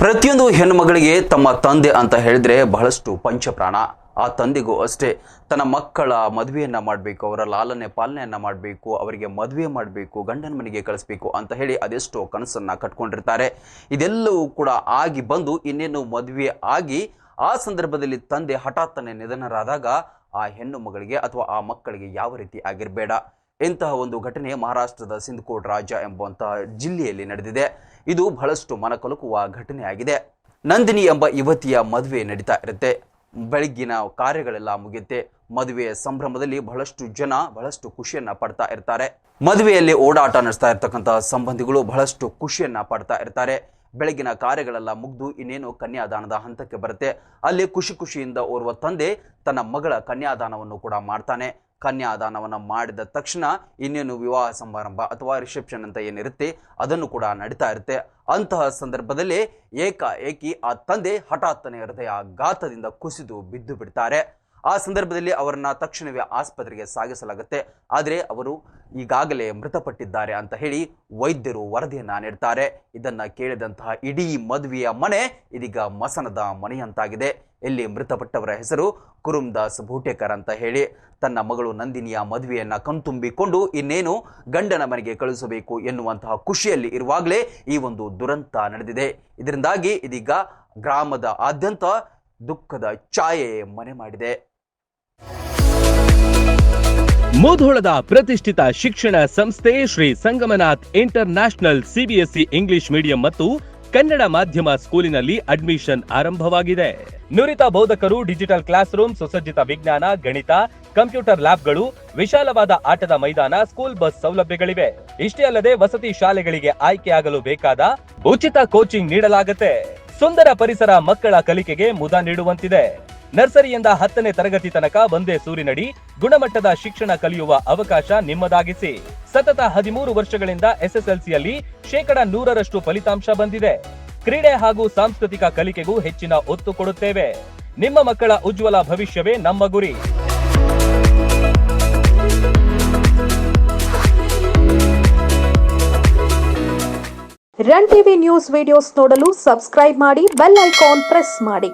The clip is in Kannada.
ಪ್ರತಿಯೊಂದು ಹೆಣ್ಣು ಮಗಳಿಗೆ ತಮ್ಮ ತಂದೆ ಅಂತ ಹೇಳಿದ್ರೆ ಬಹಳಷ್ಟು ಪಂಚಪ್ರಾಣ. ಆ ತಂದೆಗೂ ಅಷ್ಟೇ ತನ್ನ ಮಕ್ಕಳ ಮದುವೆಯನ್ನ ಮಾಡಬೇಕು, ಅವರ ಲಾಲನೆ ಪಾಲನೆಯನ್ನ ಮಾಡಬೇಕು, ಅವರಿಗೆ ಮದುವೆ ಮಾಡಬೇಕು, ಗಂಡನ ಮನೆಗೆ ಕಳಿಸ್ಬೇಕು ಅಂತ ಹೇಳಿ ಅದೆಷ್ಟೋ ಕನಸನ್ನ ಕಟ್ಕೊಂಡಿರ್ತಾರೆ. ಇದೆಲ್ಲವೂ ಕೂಡ ಆಗಿ ಬಂದು ಇನ್ನೇನು ಮದುವೆ ಆಗಿ ಆ ಸಂದರ್ಭದಲ್ಲಿ ತಂದೆ ಹಠಾತ್ತನೆ ನಿಧನರಾದಾಗ ಆ ಹೆಣ್ಣು ಮಗಳಿಗೆ ಅಥವಾ ಆ ಮಕ್ಕಳಿಗೆ ಯಾವ ರೀತಿ ಆಗಿರಬೇಡ. ಇಂತಹ ಒಂದು ಘಟನೆ ಮಹಾರಾಷ್ಟ್ರದ ಸಿಂಧಕೋಟ್ ರಾಜ್ಯ ಎಂಬಂತಹ ಜಿಲ್ಲೆಯಲ್ಲಿ ನಡೆದಿದೆ. ಇದು ಬಹಳಷ್ಟು ಮನಕಲುಕುವ ಘಟನೆ ಆಗಿದೆ. ನಂದಿನಿ ಎಂಬ ಯುವತಿಯ ಮದುವೆ ನಡೀತಾ ಇರುತ್ತೆ. ಬೆಳಗ್ಗಿನ ಕಾರ್ಯಗಳೆಲ್ಲ ಮುಗಿಯುತ್ತೆ. ಮದುವೆಯ ಸಂಭ್ರಮದಲ್ಲಿ ಬಹಳಷ್ಟು ಜನ ಬಹಳಷ್ಟು ಖುಷಿಯನ್ನ ಪಡ್ತಾ ಇರ್ತಾರೆ. ಮದುವೆಯಲ್ಲಿ ಓಡಾಟ ನಡೆಸ್ತಾ ಇರ್ತಕ್ಕಂತಹ ಸಂಬಂಧಿಗಳು ಬಹಳಷ್ಟು ಖುಷಿಯನ್ನ ಪಡ್ತಾ ಇರ್ತಾರೆ. ಬೆಳಗಿನ ಕಾರ್ಯಗಳೆಲ್ಲ ಮುಗಿದು ಇನ್ನೇನು ಕನ್ಯಾದಾನದ ಹಂತಕ್ಕೆ ಬರುತ್ತೆ. ಅಲ್ಲಿ ಖುಷಿಯಿಂದ ಓರ್ವ ತಂದೆ ತನ್ನ ಮಗಳ ಕನ್ಯಾದಾನವನ್ನು ಕೂಡ ಮಾಡ್ತಾನೆ. ಕನ್ಯಾದಾನವನ್ನು ಮಾಡಿದ ತಕ್ಷಣ ಇನ್ನೇನು ವಿವಾಹ ಸಮಾರಂಭ ಅಥವಾ ರಿಸೆಪ್ಷನ್ ಅಂತ ಏನಿರುತ್ತೆ ಅದನ್ನು ಕೂಡ ನಡೀತಾ ಇರುತ್ತೆ. ಅಂತಹ ಸಂದರ್ಭದಲ್ಲಿ ಏಕಾಏಕಿ ಆ ತಂದೆ ಹಠಾತ್ತನೆ ಹೃದಯಾಘಾತದಿಂದ ಕುಸಿದು ಬಿದ್ದು ಬಿಡ್ತಾರೆ. ಆ ಸಂದರ್ಭದಲ್ಲಿ ಅವರನ್ನ ತಕ್ಷಣವೇ ಆಸ್ಪತ್ರೆಗೆ ಸಾಗಿಸಲಾಗುತ್ತೆ. ಆದರೆ ಅವರು ಈಗಾಗಲೇ ಮೃತಪಟ್ಟಿದ್ದಾರೆ ಅಂತ ಹೇಳಿ ವೈದ್ಯರು ವರದಿಯನ್ನ ನೀಡ್ತಾರೆ. ಇದನ್ನ ಕೇಳಿದಂತಹ ಇಡೀ ಮದುವೆಯ ಮನೆ ಇದೀಗ ಮಸನದ ಮನೆಯಂತಾಗಿದೆ. ಇಲ್ಲಿ ಮೃತಪಟ್ಟವರ ಹೆಸರು ಕುರುಮ್ದಾಸ್ ಭೂಟೇಕರ್ ಅಂತ ಹೇಳಿ ತನ್ನ ಮಗಳು ನಂದಿನಿಯ ಮದುವೆಯನ್ನ ಕಣ್ತುಂಬಿಕೊಂಡು ಇನ್ನೇನು ಗಂಡನ ಮನೆಗೆ ಕಳುಹಿಸಬೇಕು ಎನ್ನುವಂತಹ ಖುಷಿಯಲ್ಲಿ ಇರುವಾಗಲೇ ಈ ಒಂದು ದುರಂತ ನಡೆದಿದೆ. ಇದರಿಂದಾಗಿ ಇದೀಗ ಗ್ರಾಮದ ಆದ್ಯಂತ ದುಃಖದ ಛಾಯೆ ಮನೆ ಮಾಡಿದೆ. ಮುಧೋಳದ ಪ್ರತಿಷ್ಠಿತ ಶಿಕ್ಷಣ ಸಂಸ್ಥೆ Shri Sangamnath international CBSE English medium ಮತ್ತು ಕನ್ನಡ ಮಾಧ್ಯಮ ಸ್ಕೂಲಿನಲ್ಲಿ ಅಡ್ಮಿಷನ್ ಆರಂಭವಾಗಿದೆ. ನುರಿತ ಬೋಧಕರು, ಡಿಜಿಟಲ್ ಕ್ಲಾಸ್ ರೂಮ್, ಸುಸಜ್ಜಿತ ವಿಜ್ಞಾನ, ಗಣಿತ, ಕಂಪ್ಯೂಟರ್ ಲ್ಯಾಬ್ಗಳು, ವಿಶಾಲವಾದ ಆಟದ ಮೈದಾನ, ಸ್ಕೂಲ್ ಬಸ್ ಸೌಲಭ್ಯಗಳಿವೆ. ಇಷ್ಟೇ ಅಲ್ಲದೆ ವಸತಿ ಶಾಲೆಗಳಿಗೆ ಆಯ್ಕೆಯಾಗಲು ಬೇಕಾದ ಉಚಿತ ಕೋಚಿಂಗ್ ನೀಡಲಾಗುತ್ತೆ. ಸುಂದರ ಪರಿಸರ ಮಕ್ಕಳ ಕಲಿಕೆಗೆ ಮುದ ನೀಡುವಂತಿದೆ. ನರ್ಸರಿಯಿಂದ 10ನೇ ತರಗತಿ ತನಕ ಒಂದೇ ಸೂರಿನಡಿ ಗುಣಮಟ್ಟದ ಶಿಕ್ಷಣ ಕಲಿಯುವ ಅವಕಾಶ ನಿಮ್ಮದಾಗಿಸಿ. ಸತತ 13 ವರ್ಷಗಳಿಂದ ಎಸ್ಎಸ್ಎಲ್ಸಿಯಲ್ಲಿ 100% ಫಲಿತಾಂಶ ಬಂದಿದೆ. ಕ್ರೀಡೆ ಹಾಗೂ ಸಾಂಸ್ಕೃತಿಕ ಕಲಿಕೆಗೂ ಹೆಚ್ಚಿನ ಒತ್ತು ಕೊಡುತ್ತೇವೆ. ನಿಮ್ಮ ಮಕ್ಕಳ ಉಜ್ವಲ ಭವಿಷ್ಯವೇ ನಮ್ಮ ಗುರಿ. ರನ್ ಟಿವಿ ನ್ಯೂಸ್ ವಿಡಿಯೋಸ್ ನೋಡಲು ಸಬ್ಸ್ಕ್ರೈಬ್ ಮಾಡಿ, ಬೆಲ್ ಐಕಾನ್ ಪ್ರೆಸ್ ಮಾಡಿ.